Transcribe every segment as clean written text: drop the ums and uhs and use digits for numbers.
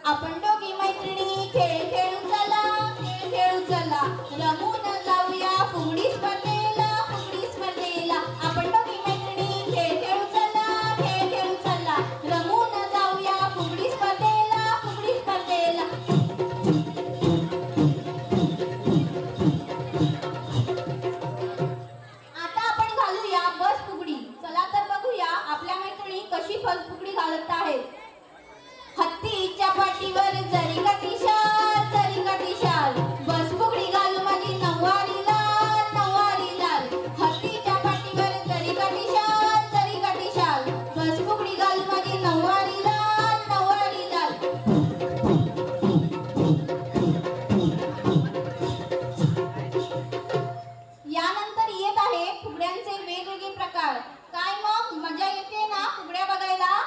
आपण दोघी मैत्रिणी खेळ खेळू चला, खेळ खेळू चला, रमून जाऊया फुगडी स्पर्धेला, फुगडी स्पर्धेला. आपण दोघी मैत्रिणी खेळ खेळू चला, खेळ खेळू चला, रमून जाऊया फुगडी स्पर्धेला, फुगडी स्पर्धेला. आता आपण घालूया बस फुगडी. चला तर बघूया आपल्या मैत्रिणी कशी बस फुगडी घालत आहेत. हत्तीच्या पाठीवर जरी काठी शाल, जरी काठी शाल, बस फुगडी घालू माझी नऊवारी लाल, नऊवारी लाल. हत्तीच्या पाठीवर जरी काठी शाल, जरी काठी शाल, बस फुगडी घालू माझी नऊवारी लाल, नऊवारी लाल. यानंतर येत आहे फुगड्यांचे वेगवेगळे प्रकार. काय मग मजा येते ना फुगड्या बघायला?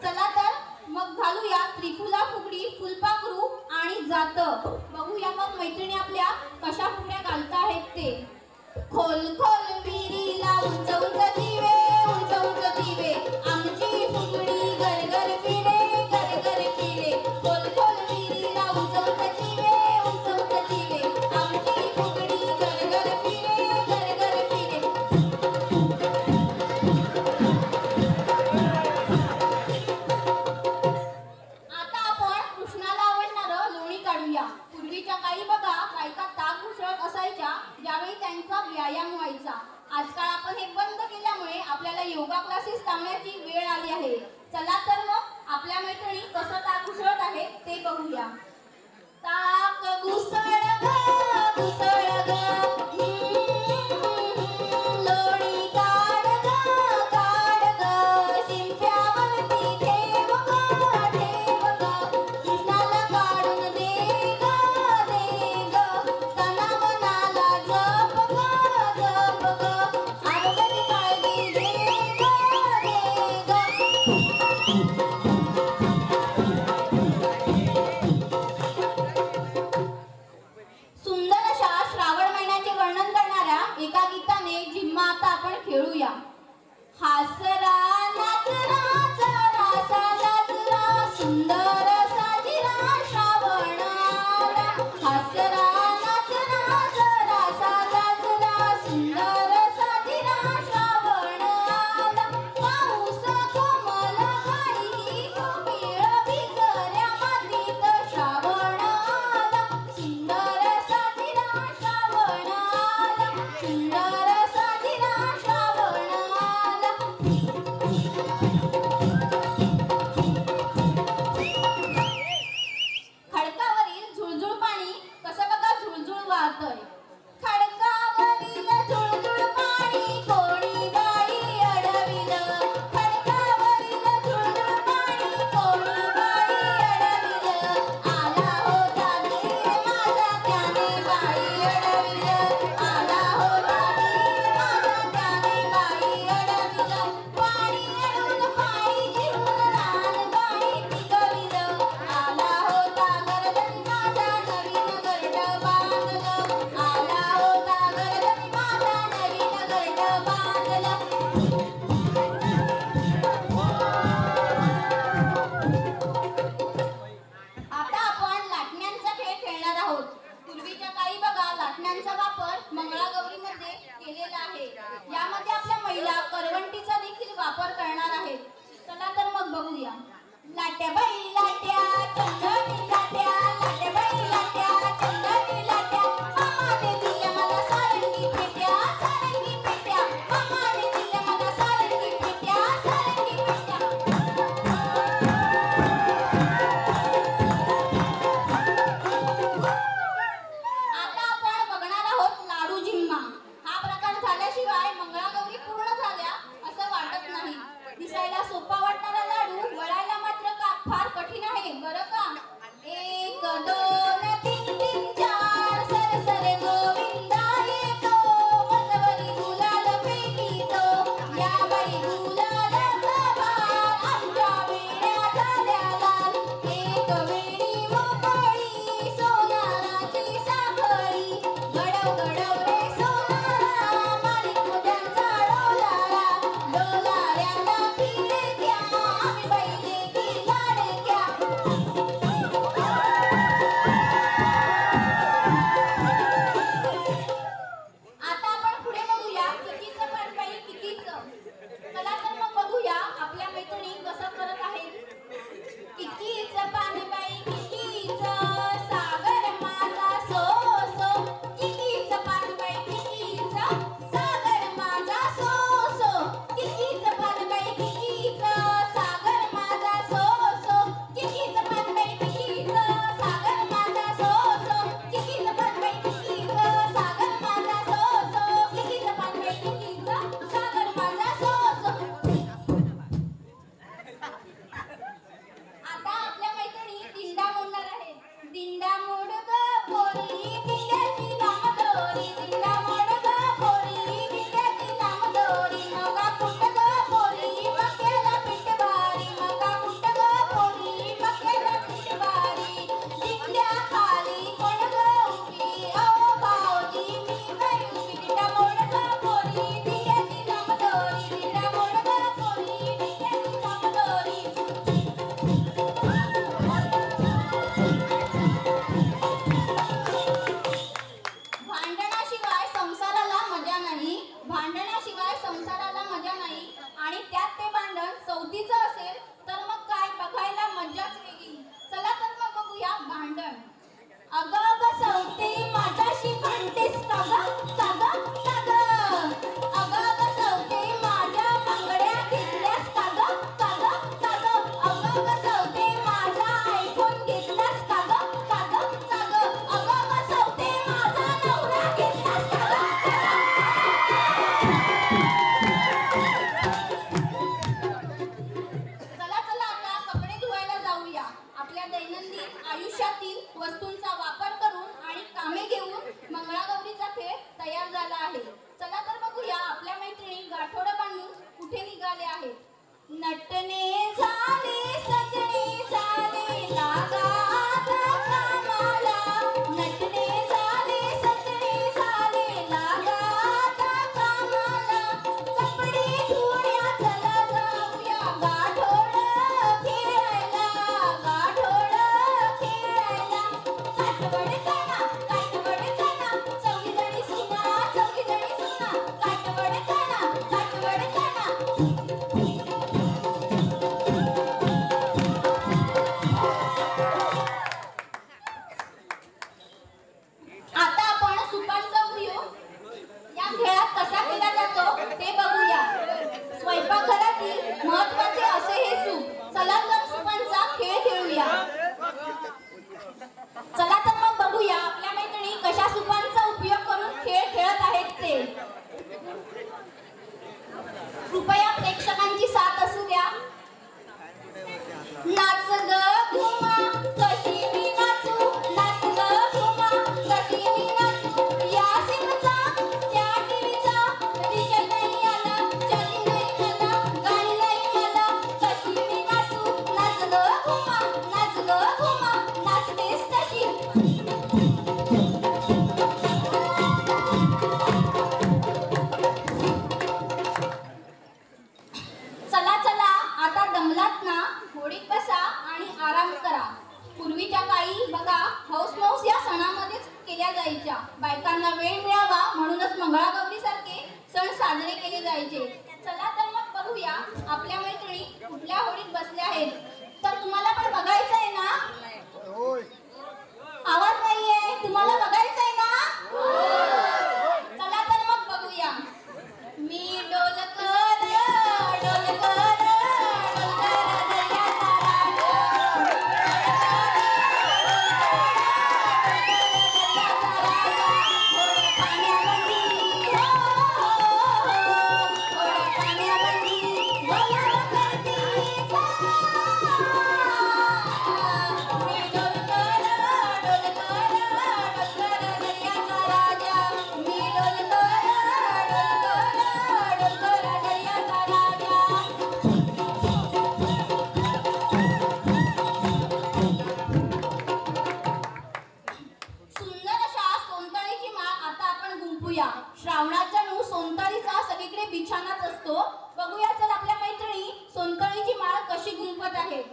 चला तर मग घालूया त्रिफुला फुगडी, फुलपाखरू आणि जात. बघूया मग मैत्रिणी आपल्या कशा फुगड्या घालत आहेत ते. खोल खोल विहिरीला उंच उंच दिवे, उंच उंच दिवे, आमची फुगडी गरगर फिरे, गरगर फिरे. खोल खोल विहिरीला उंच उंच दिवे, उंच उंच दिवे, आमची फुगडी गरगर फिरे, गरगर फिरे. आता आपण कृष्णाला आवडणारं लोणी काढूया. पूर्वीच्या काळी बघा बायका ताक घुसळत असायच्या, ज्यावेळी त्यांचा व्यायाम व्हायचा. आजकाल आपण हे बंद केल्यामुळे आपल्याला योगा क्लासेस लावण्याची वेळ आली आहे. चला तर मग आपल्या मैत्रिणी कसं ताक घुसळत आहे ते बघूया. ताक घुसळ ग, घुसळ ग, लोणी काढ ग, काढ ग, शिंप्यावरती ठेव ग, ठेव ग, कृष्णाला काढून दे ग, दे ग, सणावनाला जप ग, जप ग, आरोग्याची काळजी घे ग, दे ग. वस्तूंचा वापर करून आणि कामे घेऊन मंगळागौरीचा खेळ तयार झाला आहे. चला तर बघूया आपल्या मैत्रिणी गाठोडं बांधून कुठे निघाले आहेत. नटने झाले सजने झाले लागा आता कामाला. नटने झाले सजने झाले लागा आता कामाला. कपडे धुण्या चला जाऊया गाठोडं खेळायला. गाठोडं खेळायला. काठवड कणा चौघीजणी सुना काठवड कणा. आता आपण सुपांचा उपयोग या खेळात कसा केला जातो ते बघूया. स्वयंपाकघरातील महत्त्वाचे असे हे सूप. चला तर सुपांचा खेळ खेळूया. चला तर मग बघूया आपल्या मैत्रिणी कशा सुपांचा उपयोग करून खेळ खेळत आहेत ते. कृपया प्रेक्षकांची साथ असू द्या. नाच ग घुमा कशी मी नाचू. नाच ग घुमा कशी मी नाचू. या सिंगचा त्या टीव्हीचा रिचार्ज नाही आला, चार्जिंग नाही मला, गाणी नाही मला. कशी मी नाचू. नाच ग घुमा नाचतेस तशी. चला आता दमलात ना, होडीत बसा आणि आराम करा. पूर्वीच्या काळी बघा हौस या सणामध्येच केल्या जायच्या. बायकांना वेळ मिळावा म्हणूनच मंगळागौरी सारखे सण साजरे केले जायचे. चला तर मग बघूया आपल्या मैत्रिणी कुठल्या होडीत बसल्या आहेत. तर तुम्हाला पण बघायचं आहे ना? आवाज नाहीये. तुम्हाला बघायचं आहे ना? चला तर मग बघूया. मी डोलकर डोलकर श्रावणाच्या नऊ सोनताळीचा सगळीकडे बिछानाच असतो. बघूया चल आपल्या मैत्रिणी सोनताळीची माळ कशी गुंफत आहेत.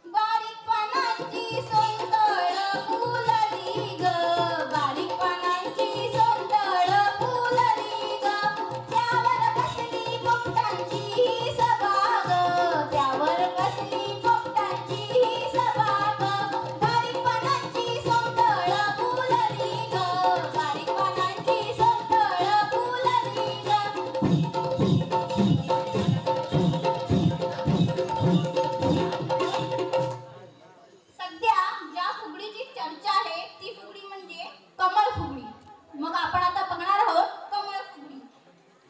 बारीक पानांची सोनतळ फुलली ग. बारीक पानांची सोनतळ फुलली ग. त्यावर कसली पोपटांची सभा ग. त्यावर कसली पोपटांची सभा ग. बारीक पानांची सोनतळ फुलली ग. बारीक पानांची सोनतळ फुलली ग. सध्या ज्या फुगडीची चर्चा आहे ती फुगडी म्हणजे कमळ फुगडी. मग आपण आता बघणार आहोत कमळ फुगडी.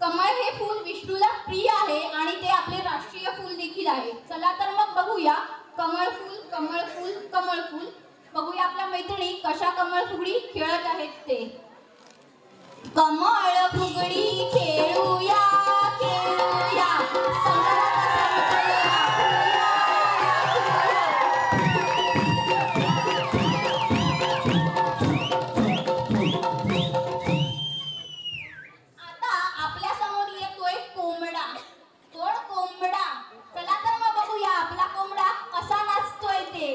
कमळ हे फूल विष्णूला प्रिय आहे आणि ते आपले राष्ट्रीय फूल देखील आहे. चला तर मग बघूया कमळ फूल कमळ फूल कमळ फूल. बघूया आपल्या मैत्रिणी कशा कमळ फुगडी खेळत आहेत ते. कमळ फुगडी खेळूया खेळूया संसाराचा संकल्प राखूया. आता आपल्या समोर येतोय कोंबडा. कोण कोंबडा. चला तर मग बघूया आपला कोंबडा कसा नाचतोय ते.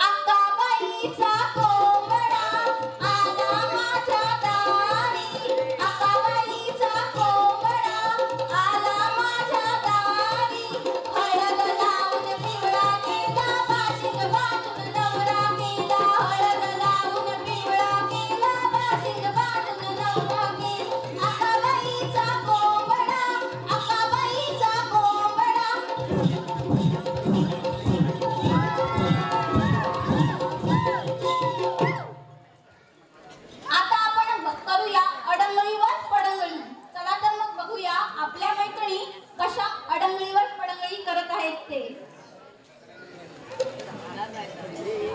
अक्काबाईचा कोंबडा आला माझ्या दारी. अक्का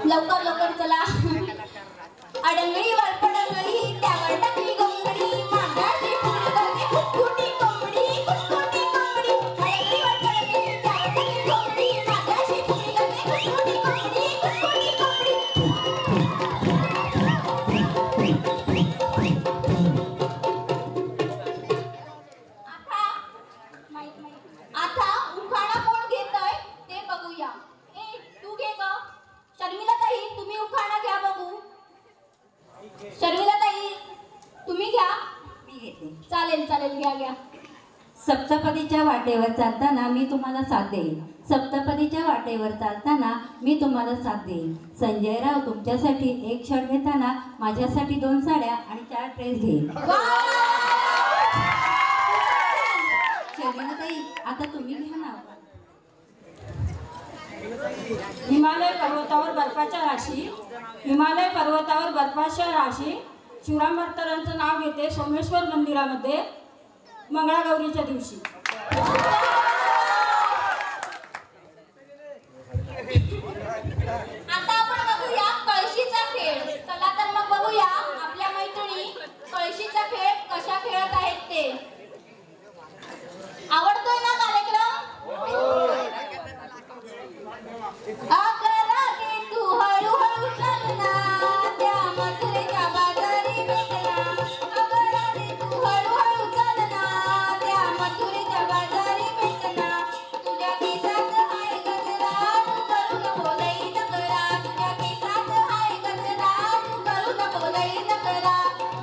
लवकर लवकर चला. अडंगळीवर पडंगळी त्यावर टाकली गोंगडी मागाची फुगडी करते कुटकुटी कोंबडी कुटकुटी कोंबडी. अडंगळीवर पडंगळी त्यावर टाकली गोंगडी मागाची फुगडी करते कुटकुटी कोंबडी कुटकुटी कोंबडी. आता उखाणा कोण घेतय ते बघूया. ए तू घे ग. शर्मिला ताई तुम्ही उखाणा घ्या बघू. शर्मिला ताई तुम्ही घ्या. मी घेते. चालेल चालेल घ्या घ्या. सप्तपदीच्या वाटेवर चालताना मी तुम्हाला साथ देईन. सप्तपदीच्या वाटेवर चालताना मी तुम्हाला साथ देईन. संजयराव तुमच्यासाठी एक शर्ट घेताना माझ्यासाठी 2 साड्या आणि 4 ड्रेस घेईन. शर्मिलाताई आता तुम्ही घ्या ना. हिमालय पर्वतावर बर्फाच्या राशी, हिमालय पर्वतावर बर्फाच्या राशी. शिवराम भक्तरांचं नाव घेते सोमेश्वर मंदिरामध्ये मंगळागौरीच्या दिवशी. आता आपण बघूया कळशीचा खेळ. चला तर मग बघूया आपल्या मैत्रिणी कळशीचा खेळ कशा खेळत आहेत ते. आवडतोय ना कार्यक्रम? अकरा के तू हळूहळू चालना त्या मथुरेच्या बाजारी भेटना. अकरा के तू हळूहळू चालना त्या मथुरेच्या बाजारी भेटना. तुझ्या केसात हाय गजरा तू करू नको लई नकरा. तुझ्या केसात हाय गजरा तू करू नको लई नकरा.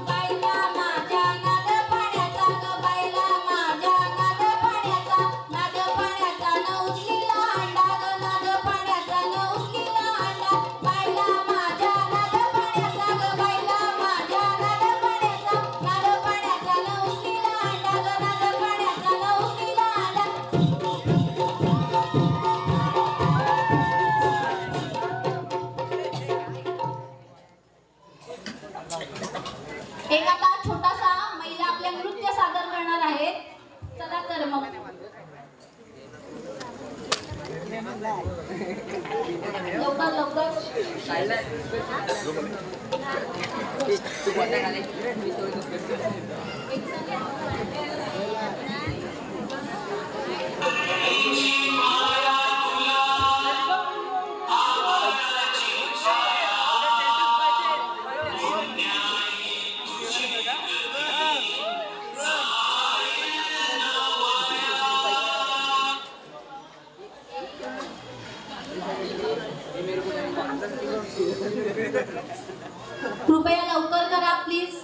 बायला माझ्या नाग पाण्याचा ग बायला माझ्या नाग पाण्याचा. नाग पाण्याचा न उचलीला अंडा ग नाग पाण्याचा न उचलीला अंडा. बायला माझ्या नाग पाण्याचा ग बायला माझ्या नाग पाण्याचा. नाग पाण्याचा न उचलीला अंडा ग नाग पाण्याचा न उचलीला अंडा. एक आता छोटासा महिला आपले नृत्य सादर करणार आहेत. चला तर मग लवकर लवकर. कृपया लवकर करा प्लीज.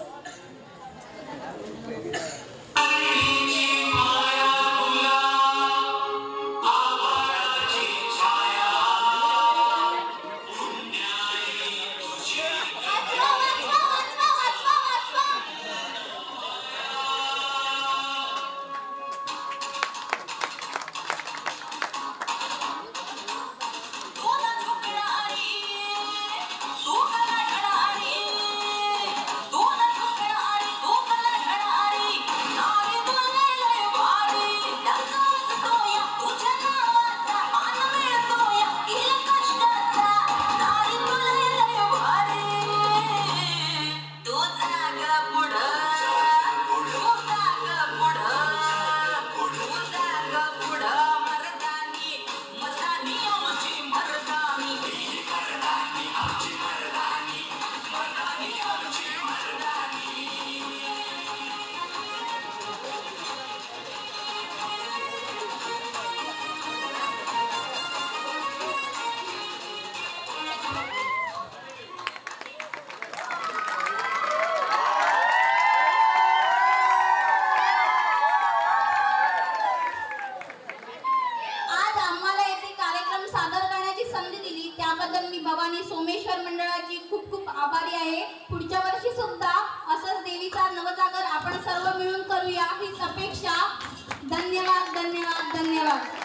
भवानी सोमेश्वर मंडळाची खूप खूप आभारी आहे. पुढच्या वर्षी सुद्धा असंच देवीचा नवजागर आपण सर्व मिळून करूया हीच अपेक्षा. धन्यवाद धन्यवाद धन्यवाद.